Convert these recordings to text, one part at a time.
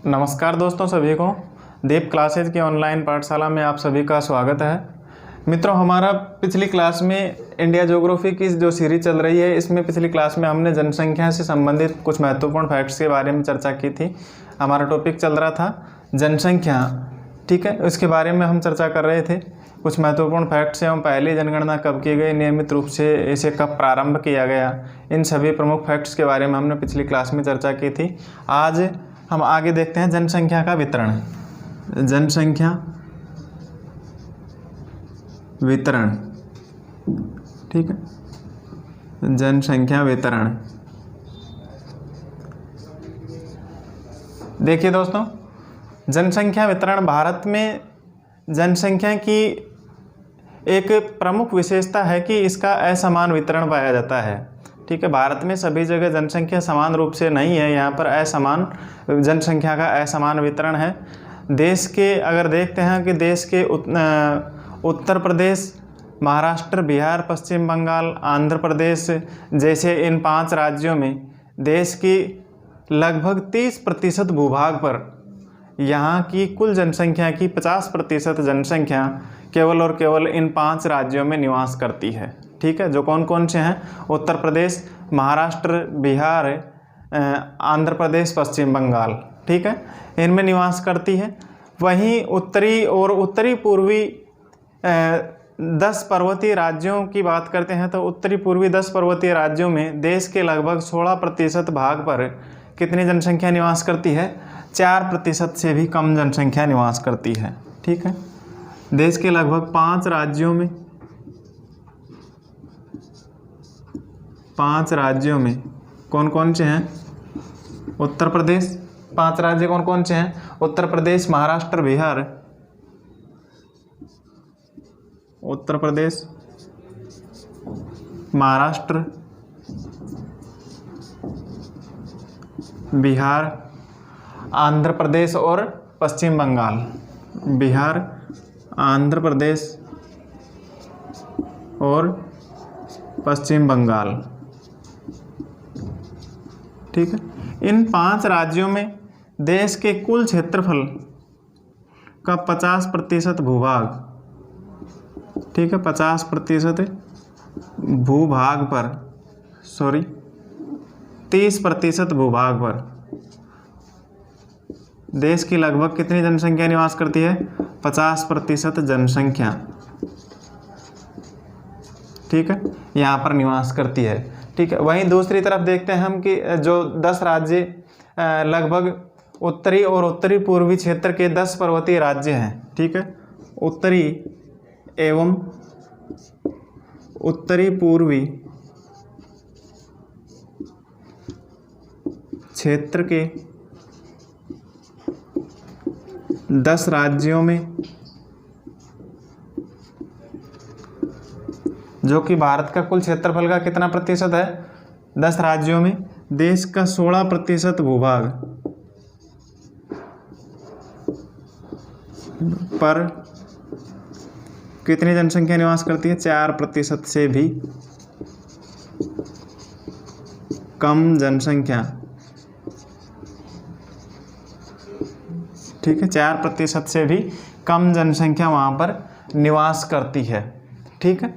नमस्कार दोस्तों, सभी को दीप क्लासेज की ऑनलाइन पाठशाला में आप सभी का स्वागत है। मित्रों, हमारा पिछली क्लास में इंडिया ज्योग्राफी की जो सीरीज चल रही है, इसमें पिछली क्लास में हमने जनसंख्या से संबंधित कुछ महत्वपूर्ण फैक्ट्स के बारे में चर्चा की थी। हमारा टॉपिक चल रहा था जनसंख्या, ठीक है। इसके बारे में हम चर्चा कर रहे थे। कुछ महत्वपूर्ण फैक्ट्स एवं पहली जनगणना कब की गई, नियमित रूप से इसे कब प्रारंभ किया गया, इन सभी प्रमुख फैक्ट्स के बारे में हमने पिछली क्लास में चर्चा की थी। आज हम आगे देखते हैं जनसंख्या का वितरण। जनसंख्या वितरण, ठीक है। जनसंख्या वितरण, देखिए दोस्तों, जनसंख्या वितरण भारत में जनसंख्या की एक प्रमुख विशेषता है कि इसका असमान वितरण पाया जाता है, ठीक है। भारत में सभी जगह जनसंख्या समान रूप से नहीं है, यहाँ पर असमान जनसंख्या का असमान वितरण है। देश के अगर देखते हैं कि देश के उत्तर प्रदेश, महाराष्ट्र, बिहार, पश्चिम बंगाल, आंध्र प्रदेश जैसे इन 5 राज्यों में देश की लगभग 30% भूभाग पर यहाँ की कुल जनसंख्या की 50% जनसंख्या केवल और केवल इन 5 राज्यों में निवास करती है, ठीक है। जो कौन कौन से हैं? उत्तर प्रदेश, महाराष्ट्र, बिहार, आंध्र प्रदेश, पश्चिम बंगाल, ठीक है, इनमें निवास करती है। वहीं उत्तरी और उत्तरी पूर्वी 10 पर्वतीय राज्यों की बात करते हैं तो उत्तरी पूर्वी 10 पर्वतीय राज्यों में देश के लगभग 16% भाग पर कितनी जनसंख्या निवास करती है? 4% से भी कम जनसंख्या निवास करती है, ठीक है। देश के लगभग 5 राज्यों में कौन कौन से हैं? उत्तर प्रदेश, 5 राज्य कौन कौन से हैं? उत्तर प्रदेश, महाराष्ट्र, बिहार, उत्तर प्रदेश, महाराष्ट्र, बिहार, आंध्र प्रदेश और पश्चिम बंगाल। बिहार, आंध्र प्रदेश और पश्चिम बंगाल, ठीक है। इन 5 राज्यों में देश के कुल क्षेत्रफल का 50% भूभाग, ठीक है, 50% भूभाग पर, 30% भूभाग पर देश की लगभग कितनी जनसंख्या निवास करती है? 50% जनसंख्या, ठीक है, यहाँ पर निवास करती है, ठीक है। वहीं दूसरी तरफ देखते हैं हम कि जो 10 राज्य लगभग उत्तरी और उत्तरी पूर्वी क्षेत्र के 10 पर्वतीय राज्य हैं, ठीक है। उत्तरी एवं उत्तरी पूर्वी क्षेत्र के 10 राज्यों में, जो कि भारत का कुल क्षेत्रफल का कितना प्रतिशत है? 10 राज्यों में देश का 16% भूभाग पर कितनी जनसंख्या निवास करती है? 4% से भी कम जनसंख्या, ठीक है, 4% से भी कम जनसंख्या वहाँ पर निवास करती है, ठीक है।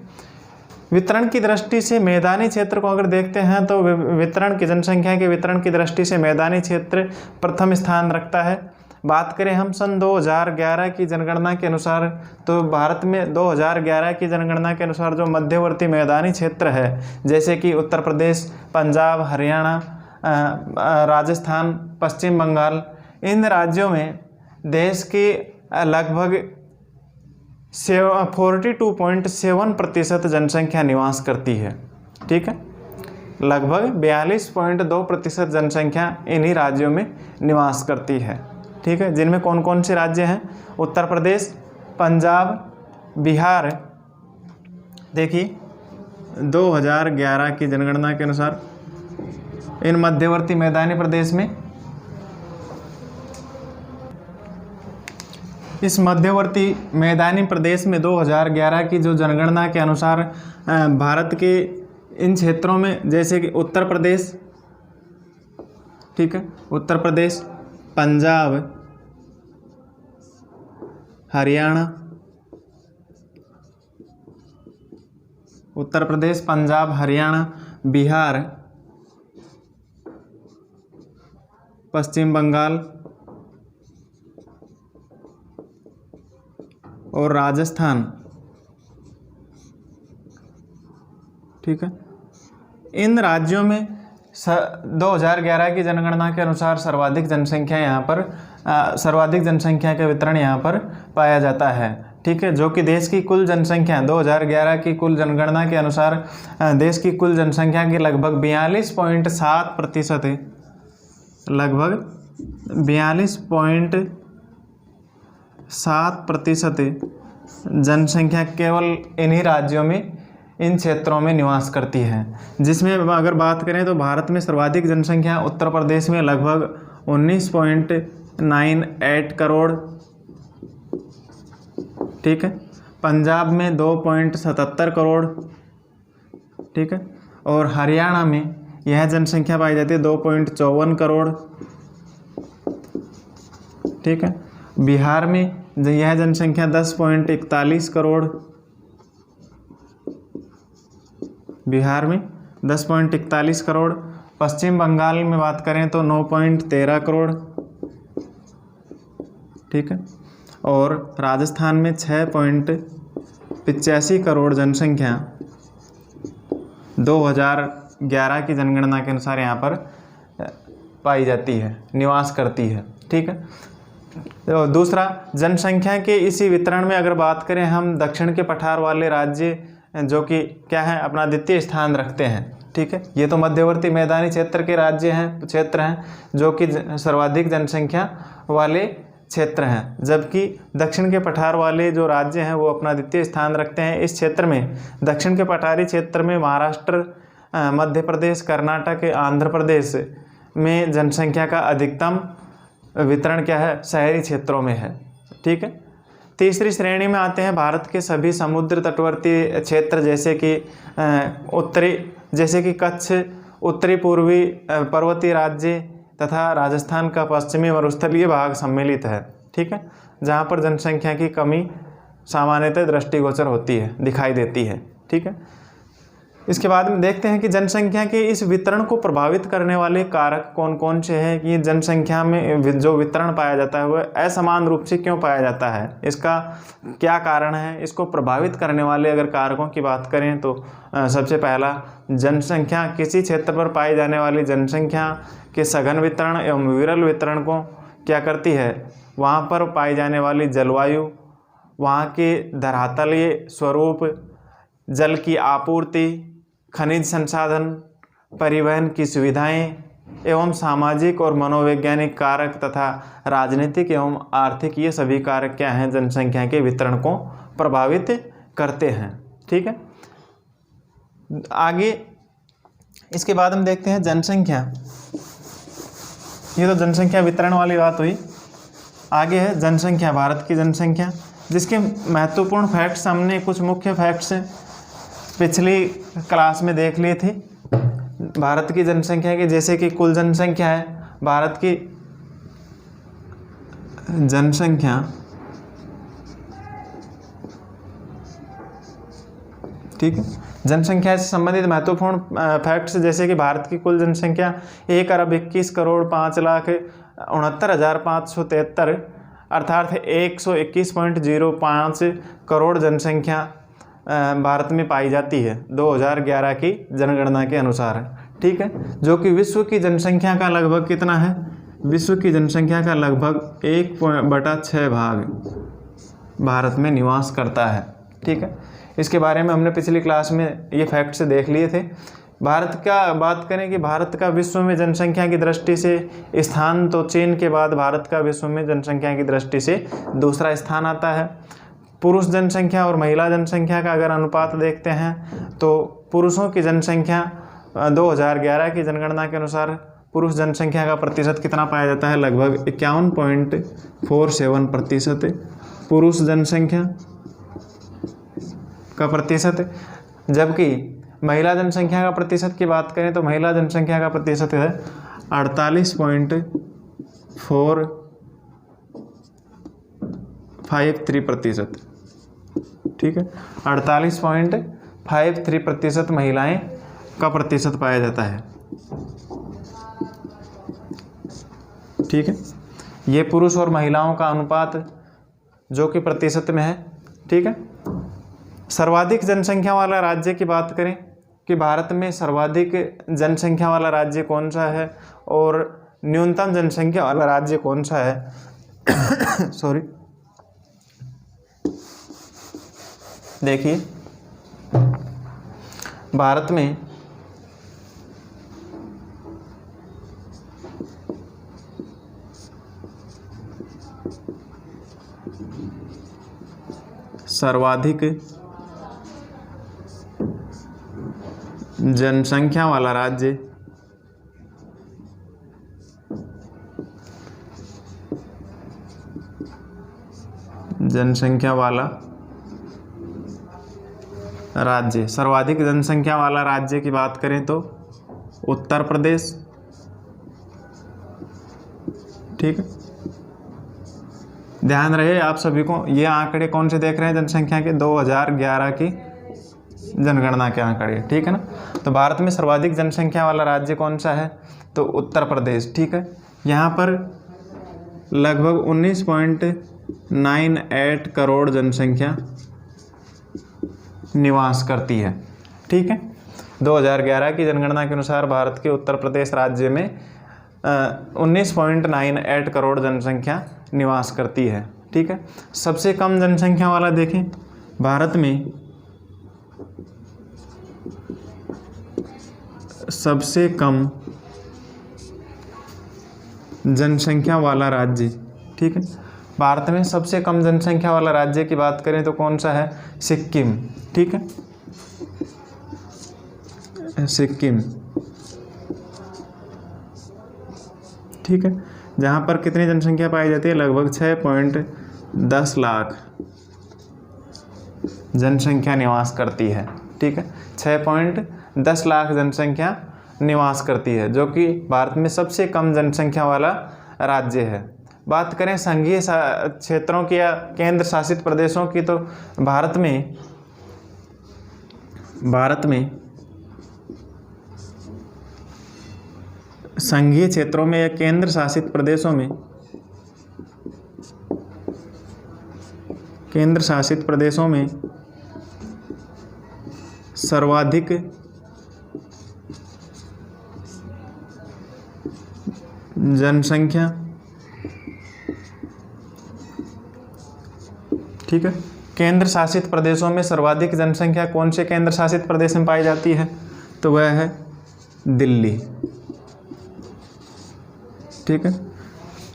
वितरण की दृष्टि से मैदानी क्षेत्र को अगर देखते हैं तो वितरण की जनसंख्या के वितरण की दृष्टि से मैदानी क्षेत्र प्रथम स्थान रखता है। बात करें हम सन 2011 की जनगणना के अनुसार, तो भारत में 2011 की जनगणना के अनुसार जो मध्यवर्ती मैदानी क्षेत्र है, जैसे कि उत्तर प्रदेश, पंजाब, हरियाणा, राजस्थान, पश्चिम बंगाल, इन राज्यों में देश की लगभग 42.7% जनसंख्या निवास करती है, ठीक है। लगभग 42.2% जनसंख्या इन्हीं राज्यों में निवास करती है, ठीक है। जिनमें कौन कौन से राज्य हैं? उत्तर प्रदेश, पंजाब, बिहार। देखिए 2011 की जनगणना के अनुसार इन मध्यवर्ती मैदानी प्रदेश में, इस मध्यवर्ती मैदानी प्रदेश में 2011 की जो जनगणना के अनुसार भारत के इन क्षेत्रों में जैसे कि उत्तर प्रदेश, ठीक है, उत्तर प्रदेश, पंजाब, हरियाणा, उत्तर प्रदेश, पंजाब, हरियाणा, बिहार, पश्चिम बंगाल और राजस्थान। ठीक है, इन राज्यों में 2011 की जनगणना के अनुसार सर्वाधिक जनसंख्या यहाँ पर सर्वाधिक जनसंख्या का वितरण यहाँ पर पाया जाता है। ठीक है, जो कि देश की कुल जनसंख्या 2011 की कुल जनगणना के अनुसार देश की कुल जनसंख्या की लगभग 42.7% है। लगभग 42.7% जनसंख्या केवल इन्हीं राज्यों में, इन क्षेत्रों में निवास करती है। जिसमें अगर बात करें तो भारत में सर्वाधिक जनसंख्या उत्तर प्रदेश में लगभग 19.98 करोड़। ठीक है, पंजाब में 2.77 करोड़। ठीक है, और हरियाणा में यह जनसंख्या पाई जाती है 2.54 करोड़। ठीक है, बिहार में यह जनसंख्या 10.41 करोड़। बिहार में 10.41 करोड़। पश्चिम बंगाल में बात करें तो 9.13 करोड़। ठीक है, और राजस्थान में 6.85 करोड़ जनसंख्या 2011 की जनगणना के अनुसार यहाँ पर पाई जाती है, निवास करती है। ठीक है, तो दूसरा, जनसंख्या के इसी वितरण में अगर बात करें हम, दक्षिण के पठार वाले राज्य जो कि क्या है, अपना द्वितीय स्थान रखते हैं। ठीक है, ये तो मध्यवर्ती मैदानी क्षेत्र के राज्य हैं, क्षेत्र हैं जो कि सर्वाधिक जनसंख्या वाले क्षेत्र हैं, जबकि दक्षिण के पठार वाले जो राज्य हैं वो अपना द्वितीय स्थान रखते हैं। इस क्षेत्र में, दक्षिण के पठारी क्षेत्र में महाराष्ट्र, मध्य प्रदेश, कर्नाटक, आंध्र प्रदेश में जनसंख्या का अधिकतम वितरण क्या है, शहरी क्षेत्रों में है। ठीक है, तीसरी श्रेणी में आते हैं भारत के सभी समुद्र तटवर्ती क्षेत्र, जैसे कि कच्छ, उत्तरी पूर्वी पर्वतीय राज्य तथा राजस्थान का पश्चिमी मरुस्थलीय भाग सम्मिलित है। ठीक है, जहाँ पर जनसंख्या की कमी सामान्यतः दृष्टिगोचर होती है, दिखाई देती है। ठीक है, इसके बाद में देखते हैं कि जनसंख्या के इस वितरण को प्रभावित करने वाले कारक कौन कौन से हैं, कि जनसंख्या में जो वितरण पाया जाता है वह असमान रूप से क्यों पाया जाता है, इसका क्या कारण है। इसको प्रभावित करने वाले अगर कारकों की बात करें तो सबसे पहला, जनसंख्या, किसी क्षेत्र पर पाई जाने वाली जनसंख्या के सघन वितरण एवं विरल वितरण को क्या करती है, वहाँ पर पाई जाने वाली जलवायु, वहाँ के धरातलीय स्वरूप, जल की आपूर्ति, खनिज संसाधन, परिवहन की सुविधाएं एवं सामाजिक और मनोवैज्ञानिक कारक तथा राजनीतिक एवं आर्थिक, ये सभी कारक क्या हैं, जनसंख्या के वितरण को प्रभावित करते हैं। ठीक है, आगे इसके बाद हम देखते हैं जनसंख्या। ये तो जनसंख्या वितरण वाली बात हुई। आगे है जनसंख्या, भारत की जनसंख्या, जिसके महत्वपूर्ण फैक्ट्स हमने कुछ मुख्य फैक्ट्स पिछली क्लास में देख लिए थे भारत की जनसंख्या के। जैसे कि कुल जनसंख्या है भारत की जनसंख्या, ठीक है, जनसंख्या से संबंधित महत्वपूर्ण फैक्ट्स, जैसे कि भारत की कुल जनसंख्या 1,21,05,69,573 अर्थात 121.05 करोड़ जनसंख्या भारत में पाई जाती है 2011 की जनगणना के अनुसार। ठीक है, जो कि विश्व की जनसंख्या का लगभग कितना है, विश्व की जनसंख्या का लगभग 1/6 भाग भारत में निवास करता है। ठीक है, इसके बारे में हमने पिछली क्लास में ये फैक्ट्स देख लिए थे। भारत का बात करें कि भारत का विश्व में जनसंख्या की दृष्टि से स्थान, तो चीन के बाद भारत का विश्व में जनसंख्या की दृष्टि से दूसरा स्थान आता है। पुरुष जनसंख्या और महिला जनसंख्या का अगर अनुपात देखते हैं तो पुरुषों की जनसंख्या 2011 की जनगणना के अनुसार पुरुष जनसंख्या का प्रतिशत कितना पाया जाता है, लगभग 51.47% पुरुष जनसंख्या का प्रतिशत। जबकि महिला जनसंख्या का प्रतिशत की बात करें तो महिला जनसंख्या का प्रतिशत है 48.4%। 48.53%। ठीक है, 48.53% महिलाएं का प्रतिशत पाया जाता है। ठीक है, ये पुरुष और महिलाओं का अनुपात जो कि प्रतिशत में है। ठीक है, सर्वाधिक जनसंख्या वाला राज्य की बात करें कि भारत में सर्वाधिक जनसंख्या वाला राज्य कौन सा है और न्यूनतम जनसंख्या वाला राज्य कौन सा है। सॉरी, देखिए भारत में सर्वाधिक जनसंख्या वाला राज्य सर्वाधिक जनसंख्या वाला राज्य की बात करें तो उत्तर प्रदेश। ठीक है, ध्यान रहे आप सभी को, ये आंकड़े कौन से देख रहे हैं जनसंख्या के, 2011 की जनगणना के आंकड़े। ठीक है ना, तो भारत में सर्वाधिक जनसंख्या वाला राज्य कौन सा है, तो उत्तर प्रदेश। ठीक है, यहाँ पर लगभग 19.98 करोड़ जनसंख्या निवास करती है। ठीक है, 2011 की जनगणना के अनुसार भारत के उत्तर प्रदेश राज्य में 19.98 करोड़ जनसंख्या निवास करती है। ठीक है, सबसे कम जनसंख्या वाला देखें, भारत में सबसे कम जनसंख्या वाला राज्य। ठीक है, भारत में सबसे कम जनसंख्या वाला राज्य की बात करें तो कौन सा है, सिक्किम। ठीक है, सिक्किम। ठीक है, जहाँ पर कितनी जनसंख्या पाई जाती है, लगभग 6.10 लाख जनसंख्या निवास करती है। ठीक है, 6.10 लाख जनसंख्या निवास करती है, जो कि भारत में सबसे कम जनसंख्या वाला राज्य है। बात करें संघीय क्षेत्रों की या केंद्र शासित प्रदेशों की, तो भारत में संघीय क्षेत्रों में या केंद्र शासित प्रदेशों में सर्वाधिक जनसंख्या। ठीक है, केंद्र शासित प्रदेशों में सर्वाधिक जनसंख्या कौन से केंद्र शासित प्रदेश में पाई जाती है, तो वह है दिल्ली। ठीक है,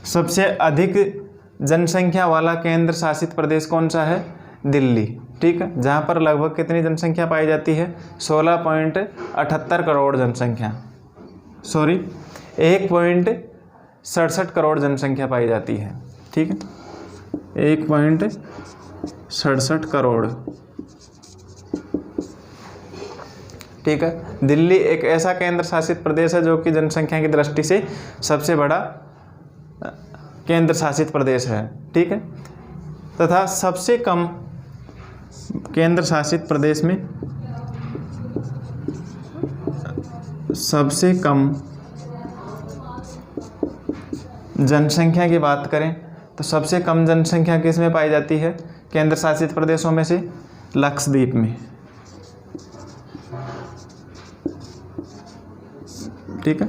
सबसे अधिक जनसंख्या वाला केंद्र शासित प्रदेश कौन सा है, दिल्ली। ठीक है, जहाँ पर लगभग कितनी जनसंख्या पाई जाती है, 16.78 करोड़ जनसंख्या, 1.67 करोड़ जनसंख्या पाई जाती है। ठीक है, 1.67 करोड़। ठीक है, दिल्ली एक ऐसा केंद्र शासित प्रदेश है जो कि जनसंख्या की दृष्टि से सबसे बड़ा केंद्र शासित प्रदेश है। ठीक है, तथा सबसे कम केंद्र शासित प्रदेश में सबसे कम जनसंख्या की बात करें तो सबसे कम जनसंख्या किस में पाई जाती है, केंद्र शासित प्रदेशों में से लक्षद्वीप में। ठीक है,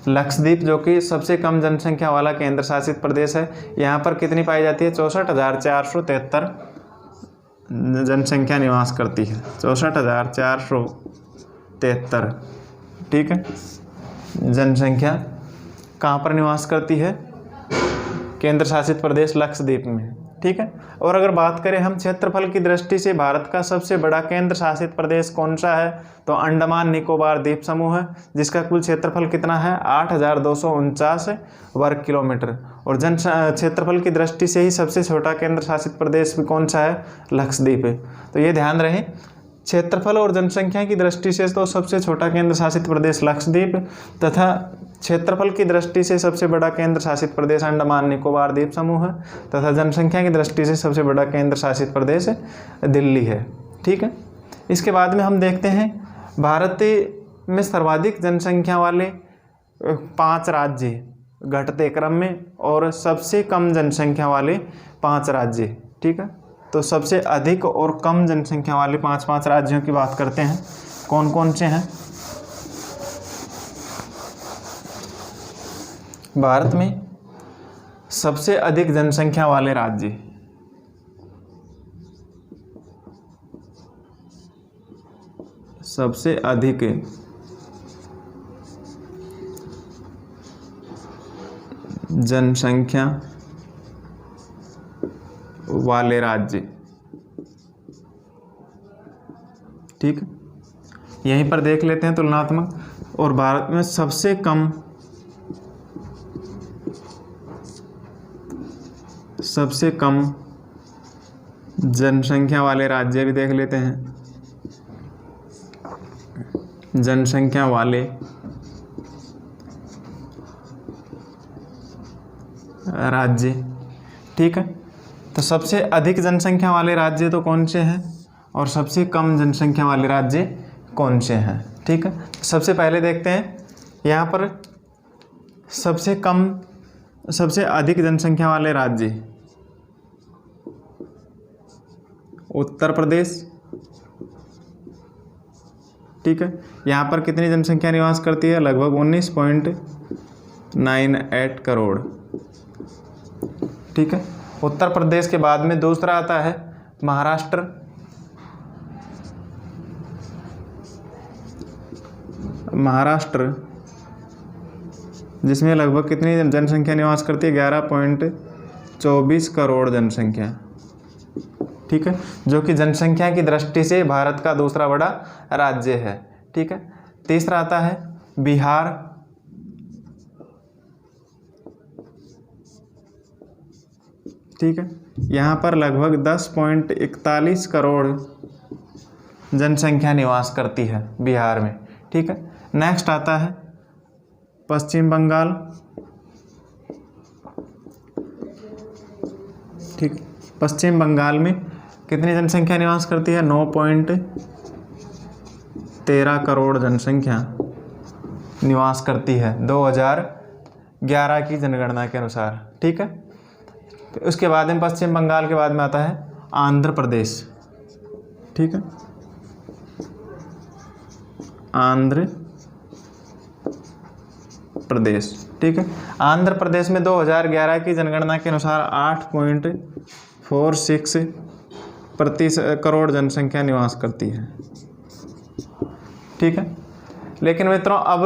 लक्षद्वीप जो कि सबसे कम जनसंख्या वाला केंद्र शासित प्रदेश है, यहाँ पर कितनी पाई जाती है, 64,473 जनसंख्या निवास करती है, 64,473। ठीक है, जनसंख्या कहाँ पर निवास करती है, केंद्र शासित प्रदेश लक्षद्वीप में। ठीक है, और अगर बात करें हम क्षेत्रफल की दृष्टि से भारत का सबसे बड़ा केंद्र शासित प्रदेश कौन सा है, तो अंडमान निकोबार द्वीप समूह है, जिसका कुल क्षेत्रफल कितना है, 8,249 वर्ग किलोमीटर। और जन क्षेत्रफल की दृष्टि से ही सबसे छोटा केंद्र शासित प्रदेश भी कौन सा है, लक्षद्वीप है। तो ये ध्यान रहे क्षेत्रफल और जनसंख्या की दृष्टि से तो सबसे छोटा केंद्र शासित प्रदेश लक्षद्वीप तथा क्षेत्रफल की दृष्टि से सबसे बड़ा केंद्र शासित प्रदेश अंडमान निकोबार द्वीप समूह है तथा जनसंख्या की दृष्टि से सबसे बड़ा केंद्र शासित प्रदेश दिल्ली है। ठीक है, इसके बाद में हम देखते हैं भारत में सर्वाधिक जनसंख्या वाले 5 राज्य घटते क्रम में और सबसे कम जनसंख्या वाले 5 राज्य। ठीक है, तो सबसे अधिक और कम जनसंख्या वाले 5 राज्यों की बात करते हैं, कौन कौन से हैं। भारत में सबसे अधिक जनसंख्या वाले राज्य, सबसे अधिक जनसंख्या वाले राज्य। ठीक है, यहीं पर देख लेते हैं तुलनात्मक। और भारत में सबसे कम जनसंख्या वाले राज्य भी देख लेते हैं। जनसंख्या वाले राज्य। ठीक है, तो सबसे अधिक जनसंख्या वाले राज्य तो कौन से हैं और सबसे कम जनसंख्या वाले राज्य कौन से हैं। ठीक है, सबसे पहले देखते हैं यहाँ पर सबसे अधिक जनसंख्या वाले राज्य उत्तर प्रदेश। ठीक है, यहाँ पर कितनी जनसंख्या निवास करती है, लगभग 19.98 करोड़। ठीक है, उत्तर प्रदेश के बाद में दूसरा आता है महाराष्ट्र। महाराष्ट्र जिसमें लगभग कितनी जनसंख्या निवास करती है, 11.24 करोड़ जनसंख्या। ठीक है, जो कि जनसंख्या की दृष्टि से भारत का दूसरा बड़ा राज्य है। ठीक है, तीसरा आता है बिहार। ठीक है, यहाँ पर लगभग 10.41 करोड़ जनसंख्या निवास करती है बिहार में। ठीक है, नेक्स्ट आता है पश्चिम बंगाल। ठीक, पश्चिम बंगाल में कितनी जनसंख्या निवास करती है, 9.13 करोड़ जनसंख्या निवास करती है 2011 की जनगणना के अनुसार। ठीक है, तो उसके बाद में पश्चिम बंगाल के बाद में आता है आंध्र प्रदेश। ठीक है, आंध्र प्रदेश। ठीक है, आंध्र प्रदेश में 2011 की जनगणना के अनुसार 8.46 करोड़ जनसंख्या निवास करती है। ठीक है, लेकिन मित्रों अब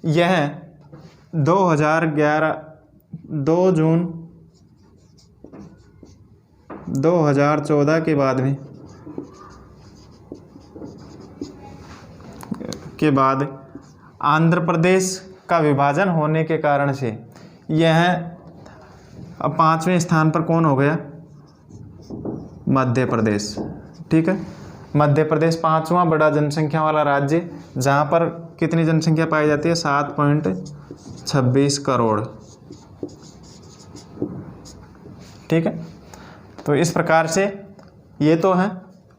यह 2 जून 2014 के बाद आंध्र प्रदेश का विभाजन होने के कारण से यह अब 5वें स्थान पर कौन हो गया, मध्य प्रदेश। ठीक है, मध्य प्रदेश 5वां बड़ा जनसंख्या वाला राज्य, जहाँ पर कितनी जनसंख्या पाई जाती है, 7.26 करोड़। ठीक है, तो इस प्रकार से ये तो हैं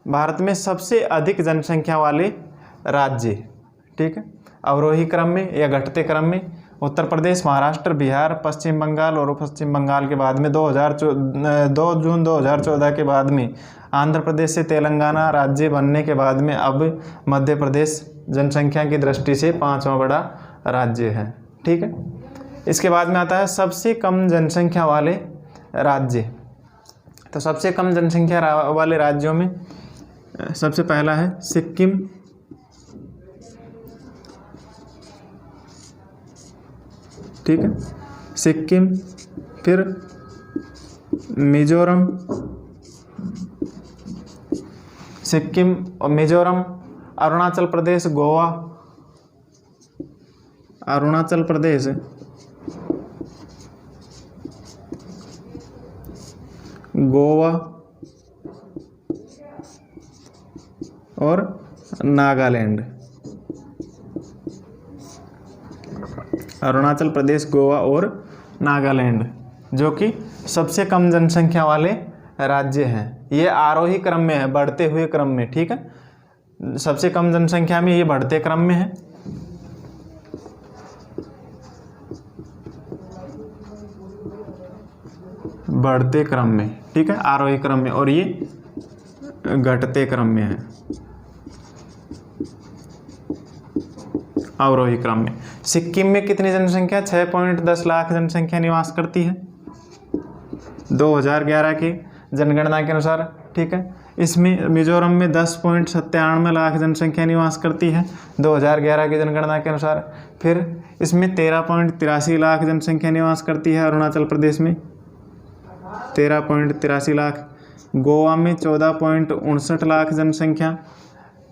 भारत में सबसे अधिक जनसंख्या वाले राज्य। ठीक है, अवरोही क्रम में या घटते क्रम में उत्तर प्रदेश, महाराष्ट्र, बिहार, पश्चिम बंगाल और पश्चिम बंगाल के बाद में 2 जून 2014 के बाद में आंध्र प्रदेश से तेलंगाना राज्य बनने के बाद में अब मध्य प्रदेश जनसंख्या की दृष्टि से 5वां बड़ा राज्य है। ठीक है, इसके बाद में आता है सबसे कम जनसंख्या वाले राज्य। तो सबसे कम जनसंख्या वाले राज्यों में सबसे पहला है सिक्किम। ठीक है, सिक्किम, फिर मिजोरम, सिक्किम और मिजोरम, अरुणाचल प्रदेश, गोवा, अरुणाचल प्रदेश, गोवा और नागालैंड। अरुणाचल प्रदेश, गोवा और नागालैंड जो कि सबसे कम जनसंख्या वाले राज्य हैं। ये आरोही क्रम में है, बढ़ते हुए क्रम में, ठीक है। सबसे कम जनसंख्या में ये बढ़ते क्रम में है। बढ़ते क्रम में, ठीक है, आरोही क्रम में, और ये घटते क्रम में है, अवरोही क्रम में। सिक्किम में कितनी जनसंख्या? 6.10 लाख जनसंख्या निवास करती है 2011 की जनगणना के अनुसार, ठीक है। इसमें मिजोरम में 10.97 लाख जनसंख्या निवास करती है 2011 की जनगणना के अनुसार। फिर इसमें 13.83 लाख जनसंख्या निवास करती है अरुणाचल प्रदेश में, 13.83 लाख। गोवा में 14.59 लाख जनसंख्या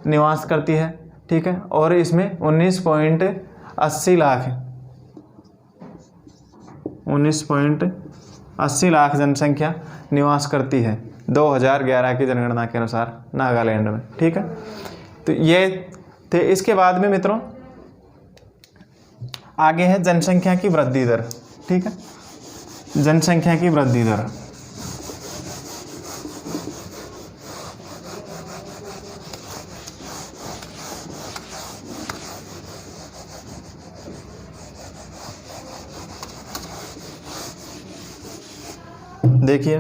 निवास करती है, ठीक है। और इसमें 19.80 लाख 19.80 लाख जनसंख्या निवास करती है 2011 की जनगणना के अनुसार नागालैंड में, ठीक है। तो ये थे। इसके बाद में मित्रों आगे है जनसंख्या की वृद्धि दर, ठीक है। जनसंख्या की वृद्धि दर, देखिए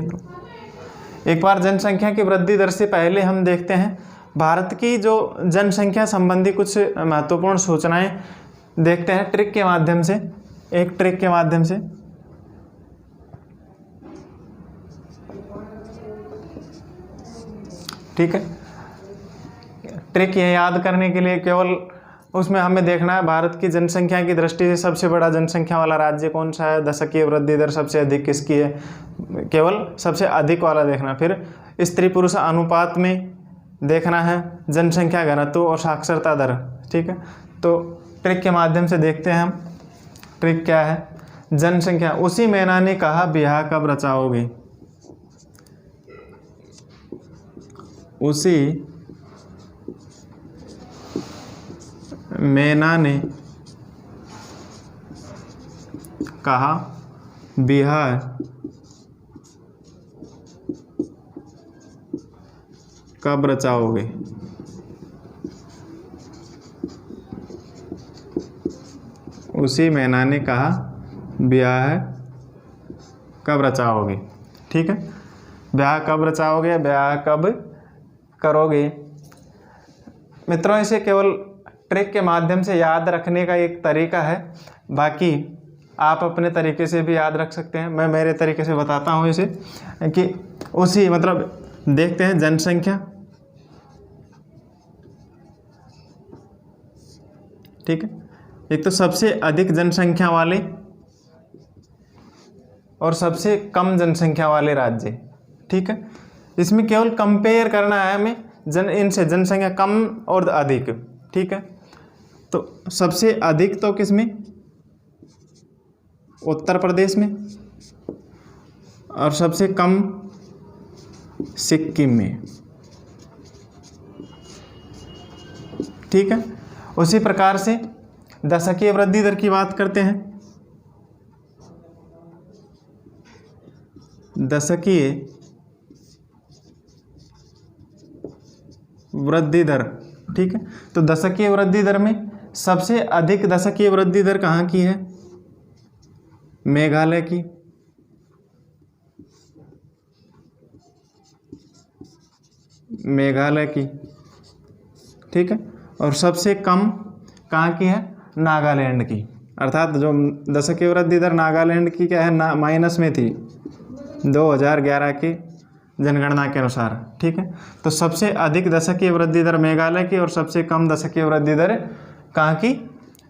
एक बार जनसंख्या की वृद्धि दर से पहले हम देखते हैं भारत की जो जनसंख्या संबंधी कुछ महत्वपूर्ण सूचनाएं देखते हैं ट्रिक के माध्यम से, एक ट्रिक के माध्यम से। ठीक है, ट्रिक ये याद करने के लिए केवल उसमें हमें देखना है भारत की जनसंख्या की दृष्टि से सबसे बड़ा जनसंख्या वाला राज्य कौन सा है, दशकीय वृद्धि दर सबसे अधिक किसकी है, केवल सबसे अधिक वाला देखना। फिर स्त्री पुरुष अनुपात में देखना है जनसंख्या घनत्व और साक्षरता दर, ठीक है। तो ट्रिक के माध्यम से देखते हैं हम, ट्रिक क्या है। जनसंख्या, उसी मैना ने कहा ब्याह कब रचाओगे, उसी मैना ने कहा बिहार कब रचाओगे। उसी मैना ने कहा ब्याह कब रचाओगे, ठीक है। ब्याह कब रचाओगे, ब्याह कब करोगे। मित्रों इसे केवल ट्रिक के माध्यम से याद रखने का एक तरीका है, बाकी आप अपने तरीके से भी याद रख सकते हैं। मैं मेरे तरीके से बताता हूँ इसे कि उसी मतलब देखते हैं जनसंख्या, ठीक है। एक तो सबसे अधिक जनसंख्या वाले और सबसे कम जनसंख्या वाले राज्य, ठीक है। इसमें केवल कंपेयर करना है हमें इनसे जनसंख्या कम और अधिक, ठीक है। तो सबसे अधिक तो किसमें, उत्तर प्रदेश में, और सबसे कम सिक्किम में, ठीक है। उसी प्रकार से दशकीय वृद्धि दर की बात करते हैं। दशकीय वृद्धि दर, ठीक है। तो दशकीय वृद्धि दर में सबसे अधिक दशकीय वृद्धि दर कहाँ की है, मेघालय की, मेघालय की, ठीक है। और सबसे कम कहाँ की है, नागालैंड की। अर्थात जो दशकीय वृद्धि दर नागालैंड की क्या है, माइनस में थी 2011 की जनगणना के अनुसार, ठीक है। तो सबसे अधिक दशकीय वृद्धि दर मेघालय की और सबसे कम दशकीय वृद्धि दर कहाँ की,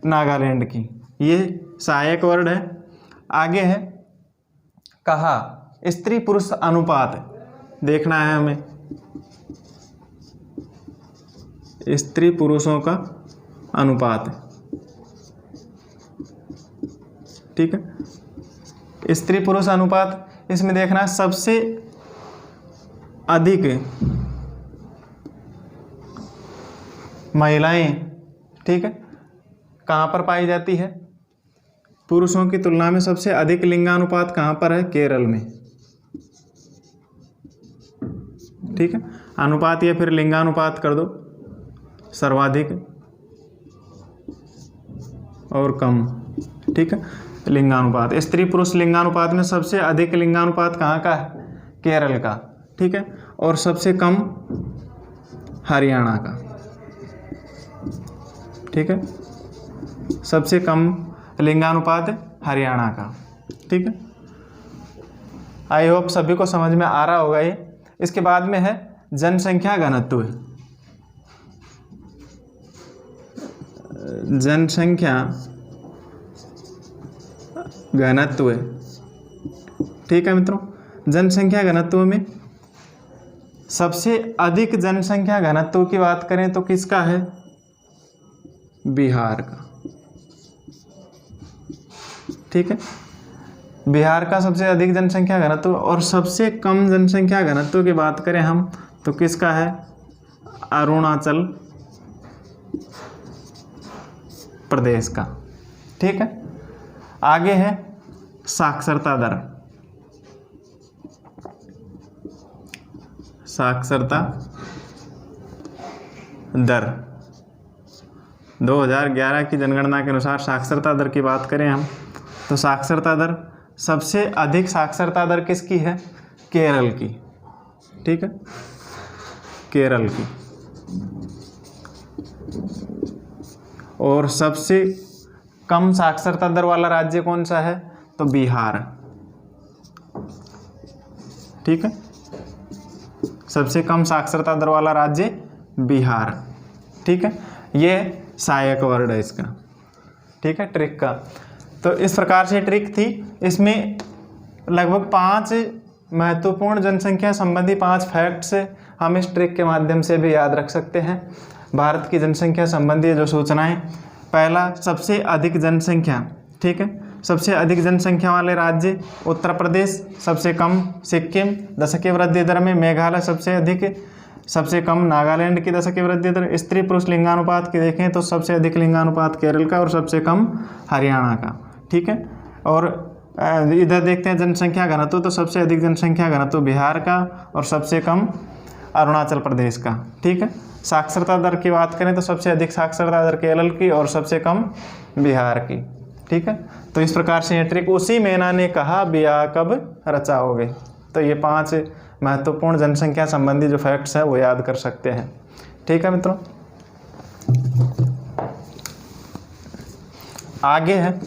नागालैंड की। ये सहायक वर्ड है। आगे है कहा स्त्री पुरुष अनुपात, देखना है हमें स्त्री पुरुषों का अनुपात, ठीक है। स्त्री पुरुष अनुपात, इसमें देखना है सबसे अधिक महिलाएं, ठीक है, कहाँ पर पाई जाती है? पुरुषों की तुलना में सबसे अधिक लिंगानुपात कहाँ पर है? केरल में, ठीक है। अनुपात या फिर लिंगानुपात कर दो, सर्वाधिक और कम, ठीक है। लिंगानुपात, स्त्री पुरुष लिंगानुपात में सबसे अधिक लिंगानुपात कहाँ का है? केरल का, ठीक है। और सबसे कम हरियाणा का, ठीक है। सबसे कम लिंगानुपात हरियाणा का, ठीक है। आई होप सभी को समझ में आ रहा होगा ये। इसके बाद में है जनसंख्या घनत्व। जनसंख्या घनत्व, ठीक है मित्रों। जनसंख्या घनत्व में सबसे अधिक जनसंख्या घनत्व की बात करें तो किसका है? बिहार का, ठीक है। बिहार का सबसे अधिक जनसंख्या घनत्व। और सबसे कम जनसंख्या घनत्व की बात करें हम तो किसका है? अरुणाचल प्रदेश का, ठीक है। आगे है साक्षरता दर। साक्षरता दर 2011 की जनगणना के अनुसार साक्षरता दर की बात करें हम तो साक्षरता दर, सबसे अधिक साक्षरता दर किसकी है? केरल की, ठीक है, केरल की। और सबसे कम साक्षरता दर वाला राज्य कौन सा है? तो बिहार, ठीक है। सबसे कम साक्षरता दर वाला राज्य बिहार, ठीक है। ये सहायक वर्ड है इसका, ठीक है, ट्रिक का। तो इस प्रकार से ट्रिक थी। इसमें लगभग 5 महत्वपूर्ण जनसंख्या संबंधी 5 फैक्ट्स हम इस ट्रिक के माध्यम से भी याद रख सकते हैं। भारत की जनसंख्या संबंधी जो सूचनाएं, पहला सबसे अधिक जनसंख्या, ठीक है, सबसे अधिक जनसंख्या वाले राज्य उत्तर प्रदेश, सबसे कम सिक्किम, दशकीय वृद्धि दर में मेघालय सबसे अधिक, सबसे कम नागालैंड की दशकीय वृद्धि दर। स्त्री पुरुष लिंगानुपात की देखें तो सबसे अधिक लिंगानुपात केरल का और सबसे कम हरियाणा का, ठीक है। और इधर देखते हैं जनसंख्या घनत्व, तो सबसे अधिक जनसंख्या घनत्व बिहार का और सबसे कम अरुणाचल प्रदेश का, ठीक है। साक्षरता दर की बात करें तो सबसे अधिक साक्षरता दर केरल की और सबसे कम बिहार की, ठीक है। तो इस प्रकार से ये ट्रिक, उसी मैना ने कहा ब्याह कब रचाओगे। तो ये 5 महत्वपूर्ण जनसंख्या संबंधी जो फैक्ट्स है वो याद कर सकते हैं, ठीक है मित्रों। आगे है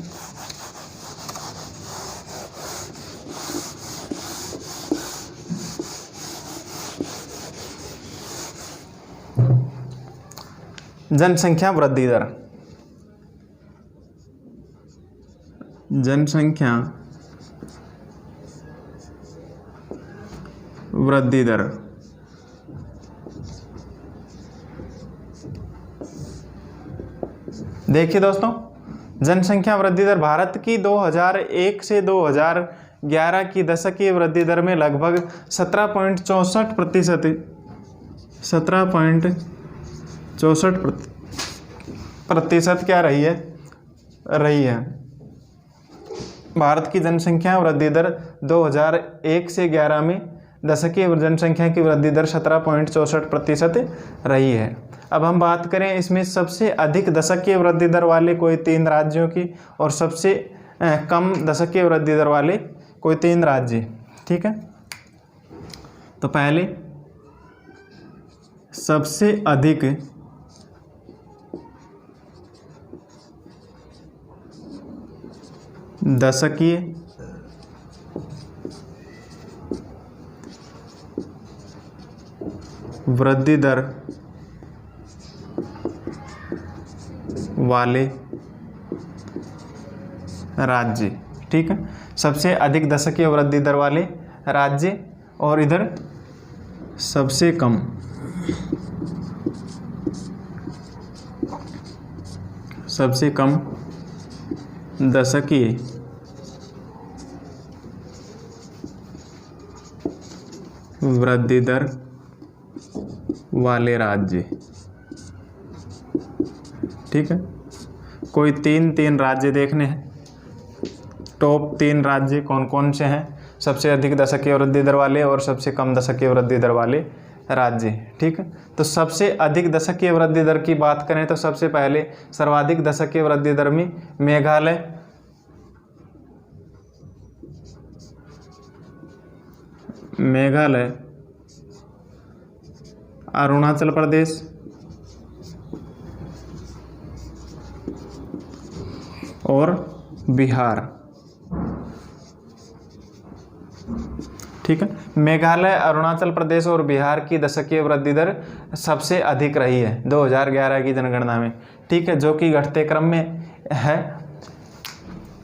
जनसंख्या वृद्धि दर। जनसंख्या वृद्धि दर, देखिए दोस्तों, जनसंख्या वृद्धि दर भारत की 2001 से 2011 की दशकीय वृद्धि दर में लगभग 17.64%, 17.64% क्या रही है भारत की जनसंख्या वृद्धि दर 2001 से 11 में दशकीय जनसंख्या की वृद्धि दर 17.64% रही है। अब हम बात करें इसमें सबसे अधिक दशकीय वृद्धि दर वाले कोई 3 राज्यों की और सबसे कम दशकीय वृद्धि दर वाले कोई 3 राज्य, ठीक है। तो पहले सबसे अधिक दशकीय वृद्धि दर वाले राज्य, ठीक है, सबसे अधिक दशकीय वृद्धि दर वाले राज्य। और इधर सबसे कम दशकीय वृद्धि दर वाले राज्य, ठीक है, कोई तीन राज्य देखने हैं। टॉप 3 राज्य कौन कौन से हैं, सबसे अधिक दशकीय वृद्धि दर वाले और सबसे कम दशकीय वृद्धि दर वाले राज्य। ठीक है, तो सबसे अधिक दशकीय वृद्धि दर की बात करें तो सबसे पहले सर्वाधिक दशकीय वृद्धि दर में मेघालय, अरुणाचल प्रदेश और बिहार। ठीक है, मेघालय, अरुणाचल प्रदेश और बिहार की दशकीय वृद्धि दर सबसे अधिक रही है 2011 की जनगणना में। ठीक है, जो कि घटते क्रम में है।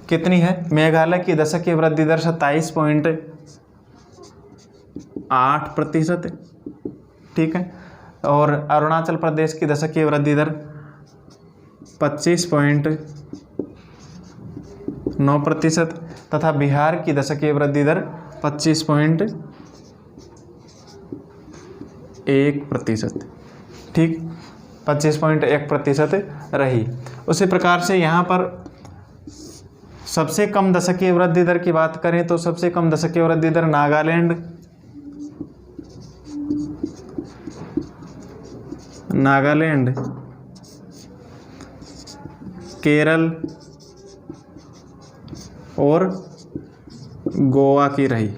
कितनी है? मेघालय की दशकीय वृद्धि दर 27.8%। ठीक है, और अरुणाचल प्रदेश की दशकीय वृद्धि दर 25.9% तथा बिहार की दशकीय वृद्धि दर 25.1%। ठीक, 25.1% रही। उसी प्रकार से यहाँ पर सबसे कम दशकीय वृद्धि दर की बात करें तो सबसे कम दशकीय वृद्धि दर नागालैंड, केरल और गोवा की रही।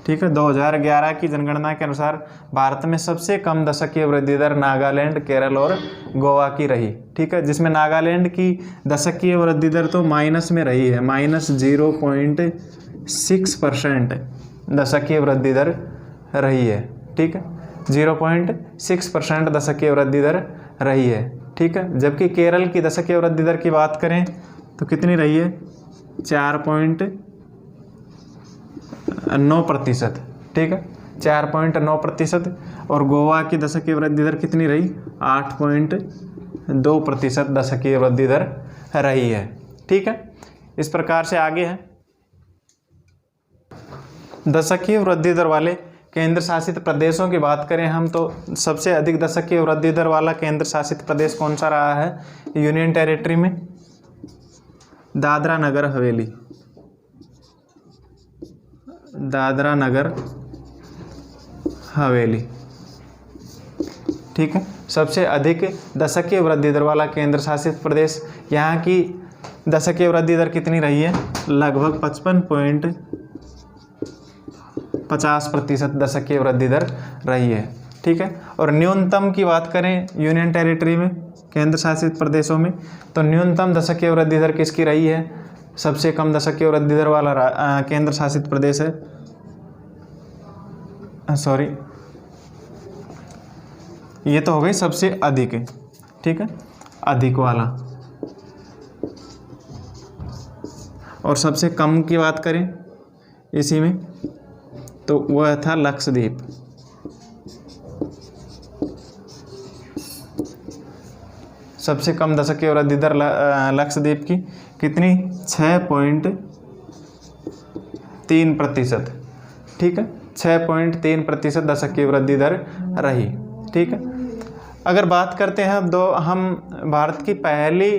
ठीक है, 2011 की जनगणना के अनुसार भारत में सबसे कम दशकीय वृद्धि दर नागालैंड, केरल और गोवा की रही। ठीक है, जिसमें नागालैंड की दशकीय वृद्धि दर तो माइनस में रही है, -0.6% दशकीय वृद्धि दर रही है। ठीक है, 0.6% दशकीय वृद्धि दर रही है। ठीक है, जबकि केरल की दशकीय वृद्धि दर की बात करें तो कितनी रही है? 4.9%। ठीक है, 4.9%। और गोवा की दशकीय वृद्धि दर कितनी रही? 8.2% दशकीय वृद्धि दर रही है। ठीक है, इस प्रकार से आगे है दशकीय वृद्धि दर वाले केंद्र शासित प्रदेशों की बात करें हम तो सबसे अधिक दशकीय वृद्धि दर वाला केंद्र शासित प्रदेश कौन सा रहा है? यूनियन टेरिटरी में दादरा नगर हवेली। ठीक है, सबसे अधिक दशकीय वृद्धि दर वाला केंद्र शासित प्रदेश। यहाँ की दशकीय वृद्धि दर कितनी रही है? लगभग 55.50% दशकीय वृद्धि दर रही है। ठीक है, और न्यूनतम की बात करें यूनियन टेरिटरी में केंद्र शासित प्रदेशों में तो न्यूनतम दशकीय वृद्धि दर किसकी रही है? सबसे कम दशकीय वृद्धि दर वाला केंद्र शासित प्रदेश है, ये तो हो गई सबसे अधिक। ठीक है, अधिक वाला। और सबसे कम की बात करें इसी में तो वह था लक्षद्वीप। सबसे कम दशकीय वृद्धि दर लक्षद्वीप की कितनी? 6.3%। ठीक है, 6.3% दशकीय वृद्धि दर रही। ठीक है, अगर बात करते हैं हम भारत की पहली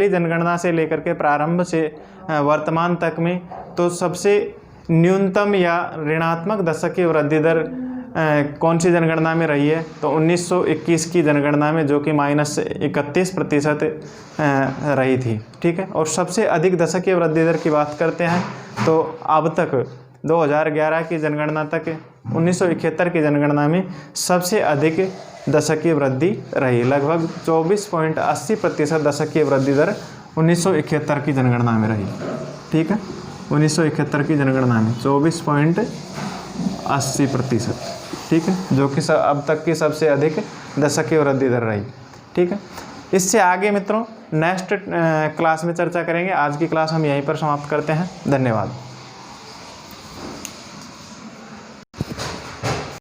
जनगणना से लेकर के प्रारंभ से वर्तमान तक में तो सबसे न्यूनतम या ऋणात्मक दशकीय वृद्धि दर कौन सी जनगणना में रही है? तो 1921 की जनगणना में, जो कि -31% रही थी। ठीक है, और सबसे अधिक दशकीय वृद्धि दर की बात करते हैं तो अब तक 2011 की जनगणना तक 1971 की जनगणना में सबसे अधिक दशकीय वृद्धि रही। लगभग 24.80% दशकीय वृद्धि दर 1971 की जनगणना में रही। ठीक है, 1971 की जनगणना में 24.80%। ठीक है, जो कि अब तक की सबसे अधिक दशकीय वृद्धि दर रही। ठीक है, इससे आगे मित्रों नेक्स्ट क्लास में चर्चा करेंगे। आज की क्लास हम यहीं पर समाप्त करते हैं। धन्यवाद।